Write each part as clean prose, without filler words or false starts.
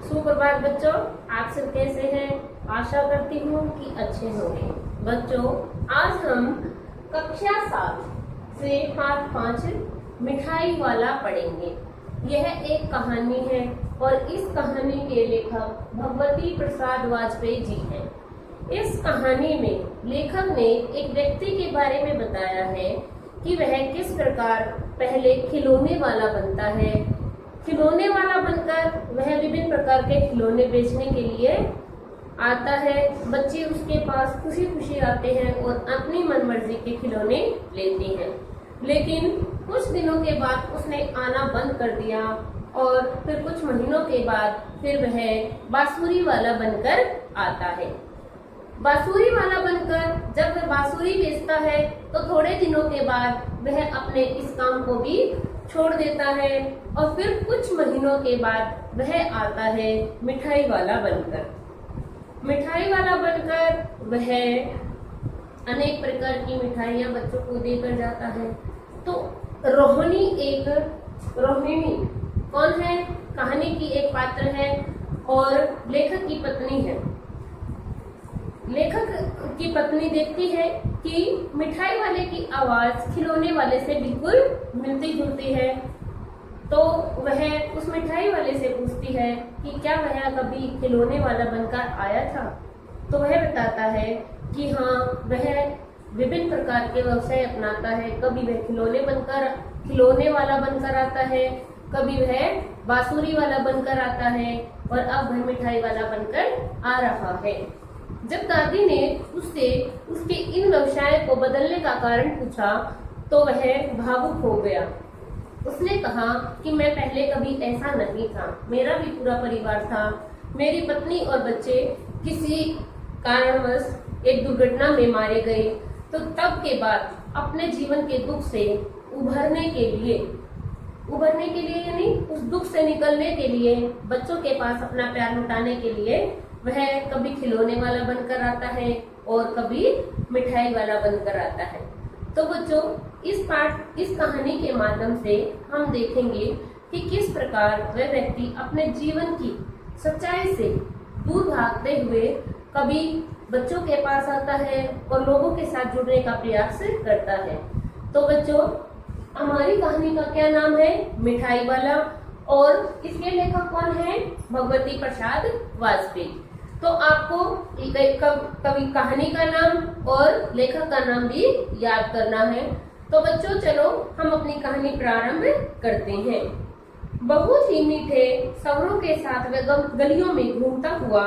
सुप्रभात बच्चों, आप सब कैसे हैं? आशा करती हूँ कि अच्छे होंगे। बच्चों, आज हम कक्षा 7 से पाठ 5 मिठाई वाला पढ़ेंगे। यह एक कहानी है और इस कहानी के लेखक भगवती प्रसाद वाजपेयी जी हैं। इस कहानी में लेखक ने एक व्यक्ति के बारे में बताया है कि वह किस प्रकार पहले खिलौने वाला बनता है। खिलौने वाला बनकर वह विभिन्न प्रकार के खिलौने बेचने के लिए आता है। बच्चे उसके पास खुशी खुशी आते हैं और अपनी मनमर्जी के खिलौने लेते हैं, लेकिन कुछ दिनों के बाद उसने आना बंद कर दिया और फिर कुछ महीनों के बाद फिर वह बांसुरी वाला बनकर आता है। बांसुरी वाला बनकर जब वह बांसुरी बेचता है तो थोड़े दिनों के बाद वह अपने इस काम को भी छोड़ देता है और फिर कुछ महीनों के बाद वह आता है मिठाई वाला बनकर। मिठाई वाला बनकर वह अनेक प्रकार की मिठाइयां बच्चों को देकर जाता है। तो रोहिणी कौन है? कहानी की एक पात्र है और लेखक की पत्नी है। लेखक की पत्नी देखती है कि मिठाई वाले की आवाज खिलौने वाले से बिल्कुल मिलती जुलती है, तो वह उस मिठाई वाले से पूछती है कि क्या वह कभी खिलौने वाला बनकर आया था। तो वह बताता है कि हाँ, वह विभिन्न प्रकार के व्यवसाय अपनाता है। कभी वह खिलौने वाला बनकर आता है, कभी वह बांसुरी वाला बनकर आता है और अब वह मिठाई वाला बनकर आ रहा है। जब दादी ने उससे उसके इन व्यवसाय को बदलने का कारण पूछा तो वह भावुक हो गया। उसने कहा कि मैं पहले कभी ऐसा नहीं था, मेरा भी पूरा परिवार था। मेरी पत्नी और बच्चे किसी कारणवश एक दुर्घटना में मारे गए। तो तब के बाद अपने जीवन के दुख से उभरने के लिए यानी उस दुख से निकलने के लिए, बच्चों के पास अपना प्यार लुटाने के लिए वह कभी खिलौने वाला बनकर आता है और कभी मिठाई वाला बनकर आता है। तो बच्चों, इस कहानी के माध्यम से हम देखेंगे कि किस प्रकार वह व्यक्ति अपने जीवन की सच्चाई से दूर भागते हुए कभी बच्चों के पास आता है और लोगों के साथ जुड़ने का प्रयास करता है। तो बच्चों, हमारी कहानी का क्या नाम है? मिठाई वाला। और इसके लेखक कौन है? भगवती प्रसाद वाजपेयी। तो आपको कवि कहानी का नाम और लेखक का नाम भी याद करना है। तो बच्चों, चलो हम अपनी कहानी प्रारंभ करते हैं। बहुत ही मीठे स्वरों के साथ वह गलियों में घूमता हुआ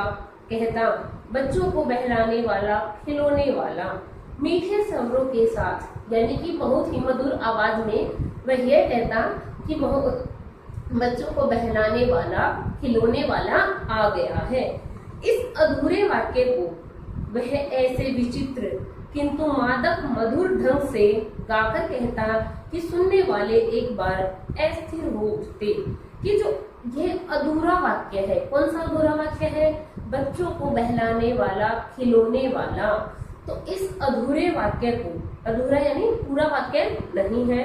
कहता, बच्चों को बहलाने वाला, खिलौने वाला। मीठे स्वरों के साथ यानी कि बहुत ही मधुर आवाज में वह यह कहता कि बच्चों को बहलाने वाला, खिलौने वाला आ गया है। इस अधूरे वाक्य को वह ऐसे विचित्र किंतु मादक मधुर ढंग से गाकर कहता कि सुनने वाले एक बार अस्थिर हो उठते कि जो ये अधूरा वाक्य है। कौन सा अधूरा वाक्य है? बच्चों को बहलाने वाला, खिलौने वाला। तो इस अधूरे वाक्य को, अधूरा यानी पूरा वाक्य नहीं है,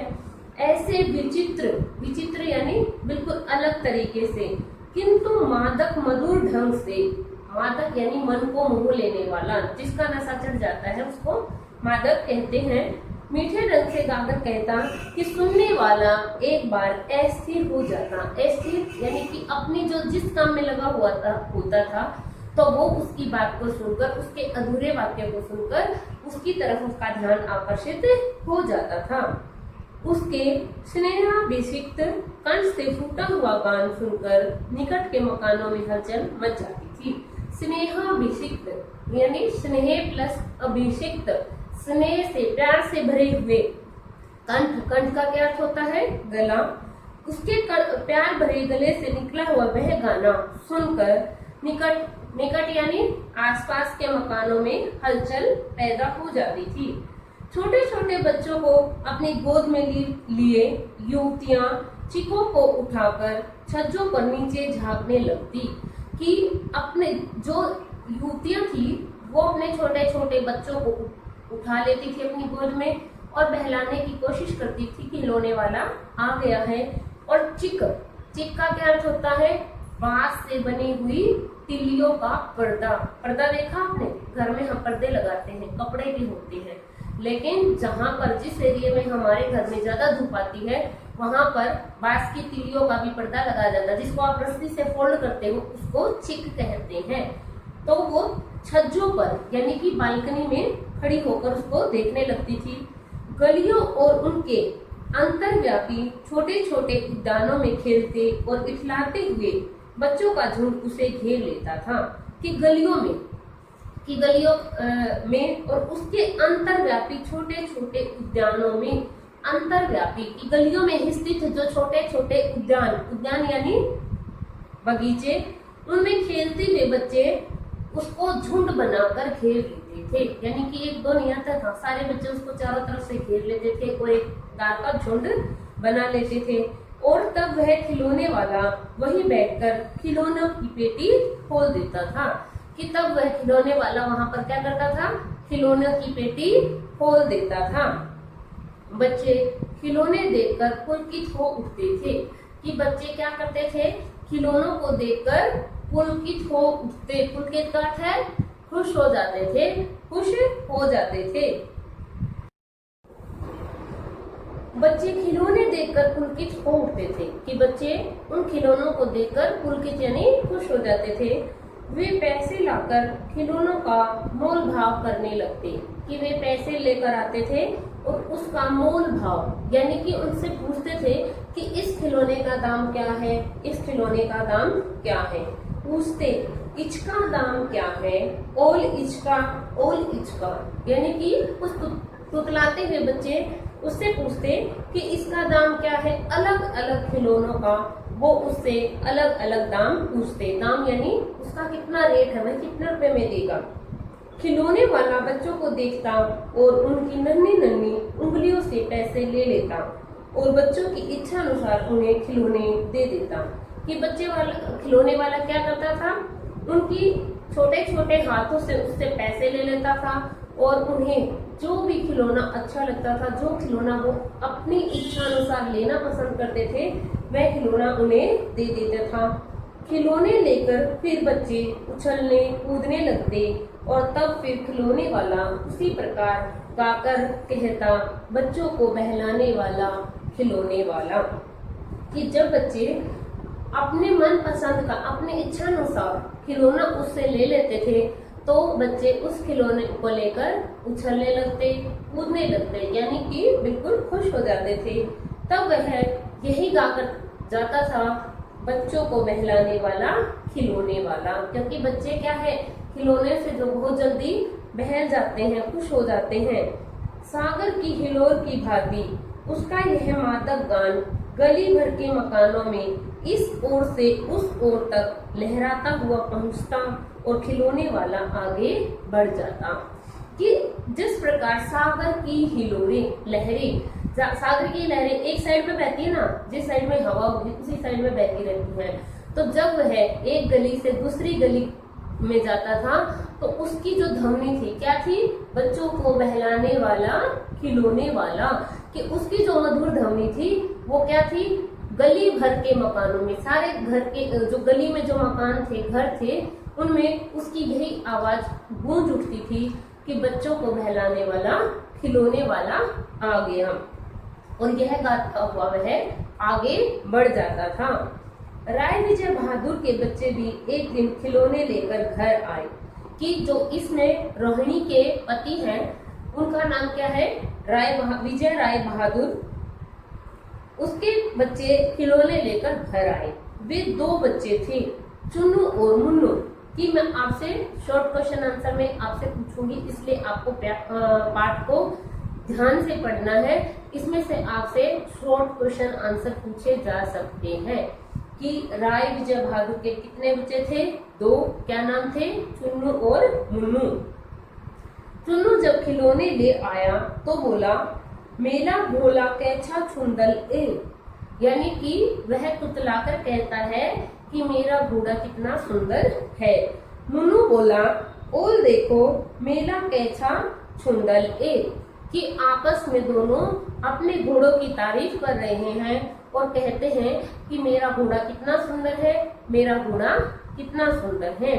ऐसे विचित्र यानी बिल्कुल अलग तरीके से, किंतु मादक मधुर ढंग से, मादक यानी मन को मोह लेने वाला, जिसका नशा चढ़ जाता है उसको मादक कहते हैं। मीठे ढंग से गाकर कहता कि सुनने वाला एक बार अस्थिर हो जाता। अस्थिर यानी कि अपनी जिस काम में लगा हुआ होता था तो वो उसकी बात को सुनकर, उसके अधूरे वाक्य को सुनकर उसकी तरफ उसका ध्यान आकर्षित हो जाता था। उसके स्नेहाभिषिक्त कंठ से फूटा हुआ गान सुनकर निकट के मकानों में हलचल मच जाती थी। स्नेहाभिषिक्त यानी स्नेह प्लस अभिषिक्त, स्नेह से, प्यार से भरे हुए। कंठ का क्या अर्थ होता है? गला। उसके प्यार भरे गले से निकला हुआ वह गाना सुनकर निकट यानी आसपास के मकानों में हलचल पैदा हो जाती थी। छोटे छोटे बच्चों को अपनी गोद में लिए युवतियां चिकों को उठाकर छज्जों पर नीचे झांकने लगती कि अपने जो युवतियां थी वो अपने छोटे छोटे बच्चों को उठा लेती थी अपनी गोद में और बहलाने की कोशिश करती थी कि खिलौने वाला आ गया है। और चिक का क्या अर्थ होता है? बांस से बनी हुई तिल्लियों का पर्दा। पर्दा देखा आपने, घर में हम पर्दे लगाते हैं, कपड़े भी होते हैं, लेकिन जहां पर जिस एरिया में हमारे घर में ज्यादा धूप आती है वहां पर बांस की तिल्लियों का भी पर्दा लगाया जाता है, जिसको आप रस्सी से फोल्ड करते हो, उसको चिक कहते हैं। तो वो छज्जों पर यानी कि बालकनी में खड़ी होकर उसको देखने लगती थी। गलियों और उनके अंतरव्यापी छोटे छोटे उद्यानों में खेलते और इठलाते हुए बच्चों का झुंड उसे घेर लेता था। कि गलियों में और उसके अंतरव्यापी छोटे छोटे उद्यानों में, अंतरव्यापी की गलियों में स्थित जो छोटे छोटे उद्यान यानी बगीचे, उनमें खेलते हुए बच्चे उसको झुंड बनाकर घेर लेते थे। यानी कि एक दो नहीं आता था, सारे बच्चे उसको चारों तरफ से घेर लेते थे और एक तार का झुंड बना लेते थे। और तब वह खिलौने वाला वहीं बैठकर खिलौनों की पेटी खोल देता था। कि तब वह खिलौने वाला वहां पर क्या करता था, खिलौनों की पेटी खोल देता था। बच्चे खिलौने देखकर पुलकित हो उठते थे। कि बच्चे क्या करते थे, खिलौनों को देखकर पुलकित हो उठते। पुलकित का अर्थ है खुश हो जाते थे, खुश हो जाते थे। बच्चे खिलौने देखकर पुलकित हो उठते थे। कि बच्चे उन खिलौनों को देखकर पुलकित यानी खुश हो जाते थे। वे पैसे लाकर खिलौनों का मोल भाव करने लगते। कि वे पैसे लेकर आते थे और उसका मोल भाव यानी कि उनसे पूछते थे कि इस खिलौने का दाम क्या है, इस खिलौने का दाम क्या है। पूछते इसका दाम क्या है, ओल इचका यानी कि उस तुतलाते हुए बच्चे उससे पूछते कि इसका दाम क्या है। अलग अलग खिलौनों का वो उससे अलग अलग दाम पूछते। दाम यानी उसका कितना रेट है, वह कितने रुपए में देगा। खिलौने वाला बच्चों को देखता और उनकी नन्ही नन्ही उंगलियों से पैसे ले लेता और बच्चों की इच्छा अनुसार उन्हें खिलौने दे देता। कि खिलौने वाला क्या करता था, उनकी छोटे छोटे हाथों से उससे पैसे ले लेता था और उन्हें जो भी खिलौना अच्छा लगता था, जो खिलौना वो अपनी इच्छा अनुसार लेना पसंद करते थे, वह खिलौना उन्हें दे देता था। खिलौने लेकर फिर बच्चे उछलने कूदने लगते और तब फिर खिलौने वाला उसी प्रकार गाकर कहता, बच्चों को बहलाने वाला खिलौने वाला। कि जब बच्चे अपने मन पसंद का अपनी इच्छा अनुसार खिलौना उससे ले लेते थे तो बच्चे उस खिलौने को लेकर उछलने लगते, कूदने लगते, यानी कि बिल्कुल खुश हो जाते थे। तब वह यही गाकर जाता था, बच्चों को बहलाने वाला खिलौने वाला। क्योंकि बच्चे क्या है, खिलौने से जो बहुत जल्दी बहल जाते हैं, खुश हो जाते हैं। सागर की हिलोर की भांति उसका यह मादक गान गली भर के मकानों में इस ओर से उस ओर तक लहराता हुआ पहुंचता और खिलौने वाला आगे बढ़ जाता। कि जिस प्रकार सागर की हिलोरें लहरें, सागर की लहरें एक साइड में बहती है ना, जिस साइड में हवा होगी उसी साइड में बहती रहती है। तो जब वह एक गली से दूसरी गली में जाता था तो उसकी जो ध्वनि थी क्या थी, बच्चों को बहलाने वाला खिलौने वाला। कि उसकी जो मधुर ध्वनि थी वो क्या थी, गली भर के मकानों में, सारे घर के जो गली में जो मकान थे, घर थे, उनमें उसकी यही आवाज गूंज उठती थी कि बच्चों को बहलाने वाला खिलौने वाला आ गया। और यह गाता हुआ वह आगे बढ़ जाता था। राय विजय बहादुर के बच्चे भी एक दिन खिलौने लेकर घर आए। कि जो इसमें रोहिणी के पति हैं उनका नाम क्या है, विजय राय बहादुर, उसके बच्चे खिलौने लेकर घर आए। वे दो बच्चे थे, चुन्नू और मुन्नू। कि मैं आपसे शॉर्ट क्वेश्चन आंसर में आपसे पूछूंगी, इसलिए आपको पाठ को ध्यान से पढ़ना है। इसमें से आपसे शॉर्ट क्वेश्चन आंसर पूछे जा सकते हैं। कि राय विजय बहादुर के कितने बच्चे थे, दो। क्या नाम थे, चुन्नू और मुन्नू। चुन्नू जब खिलौने ले आया तो बोला, मेला भोला कैसा छुंदल ए। यानी कि वह तुतलाकर कहता है कि मेरा घोड़ा कितना सुंदर है। मुन्नू बोला, ओल देखो मेला कैसा छुंदल ए। कि आपस में दोनों अपने घोड़ों की तारीफ कर रहे हैं और कहते हैं कि मेरा घोड़ा कितना सुंदर है मेरा घोड़ा कितना सुंदर है।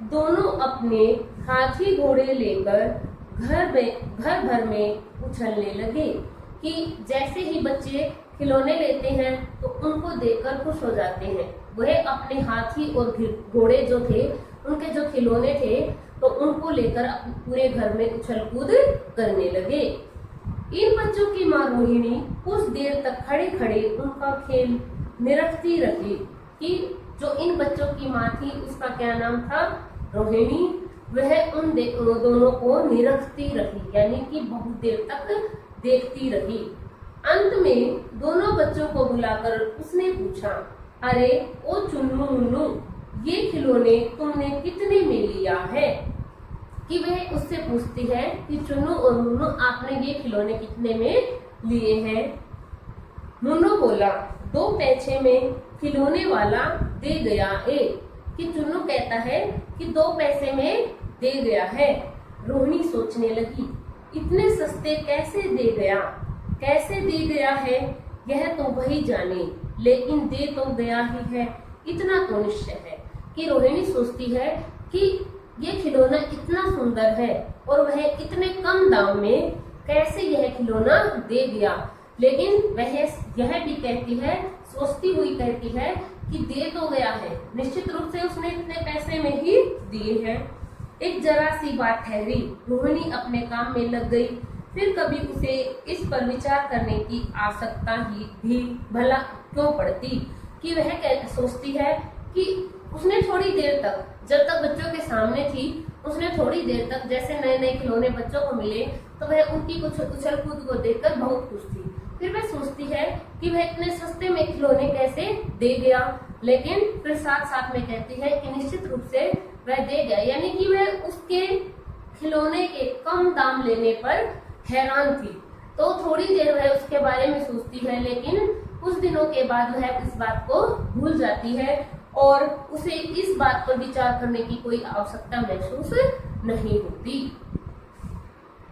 दोनों अपने हाथी घोड़े लेकर घर भर में उछलने लगे कि जैसे ही बच्चे खिलौने लेते हैं तो उनको देखकर खुश हो जाते हैं। वह अपने हाथी और घोड़े जो थे, उनके जो खिलौने थे, तो उनको लेकर पूरे घर में उछल कूद करने लगे। इन बच्चों की माँ रोहिणी कुछ देर तक खड़े खड़े उनका खेल निरखती रही कि जो इन बच्चों की माँ थी, उसका क्या नाम था, रोहिणी, वह उन दोनों को निरखती रही, यानी कि बहुत देर तक देखती रही। अंत में दोनों बच्चों को बुलाकर उसने पूछा, अरे ओ चुन्नू मुन्नू, ये खिलौने तुमने कितने में लिया है? कि वह उससे पूछती है कि चुन्नू और मुन्नू, आपने ये खिलौने कितने में लिए हैं? मुन्नू बोला, 2 पैसे में खिलौने वाला दे गया है। कि चुन्नू कहता है कि 2 पैसे में दे गया है। रोहिणी सोचने लगी, इतने सस्ते कैसे दे गया है, यह तो वही जाने, लेकिन दे तो गया ही है, इतना तो निश्चय है। कि रोहिणी सोचती है कि ये खिलौना इतना सुंदर है और वह इतने कम दाम में कैसे यह खिलौना दे गया। लेकिन वह यह भी कहती है, सोचती हुई कहती है कि दे तो गया है, निश्चित रूप से उसने इतने पैसे में ही दिए हैं। एक जरा सी बात ठहरी, रोहिणी अपने काम में लग गई। फिर कभी उसे इस पर विचार करने की आवश्यकता ही भी भला क्यों पड़ती। कि वह सोचती है कि उसने थोड़ी देर तक, जब तक बच्चों के सामने थी, उसने थोड़ी देर तक जैसे नए नए खिलौने बच्चों को मिले तो वह उनकी कुछ उछल कूद को देखकर बहुत खुश थी। फिर वह सोचती है कि वह इतने सस्ते में खिलौने कैसे दे गया, लेकिन फिर साथ साथ में कहती है कि निश्चित रूप से वह दे गया, यानी कि वह उसके खिलौने के कम दाम लेने पर हैरान थी। तो थोड़ी देर वह उसके बारे में सोचती है, लेकिन कुछ दिनों के बाद वह इस बात को भूल जाती है और उसे इस बात पर विचार करने की कोई आवश्यकता महसूस नहीं होती।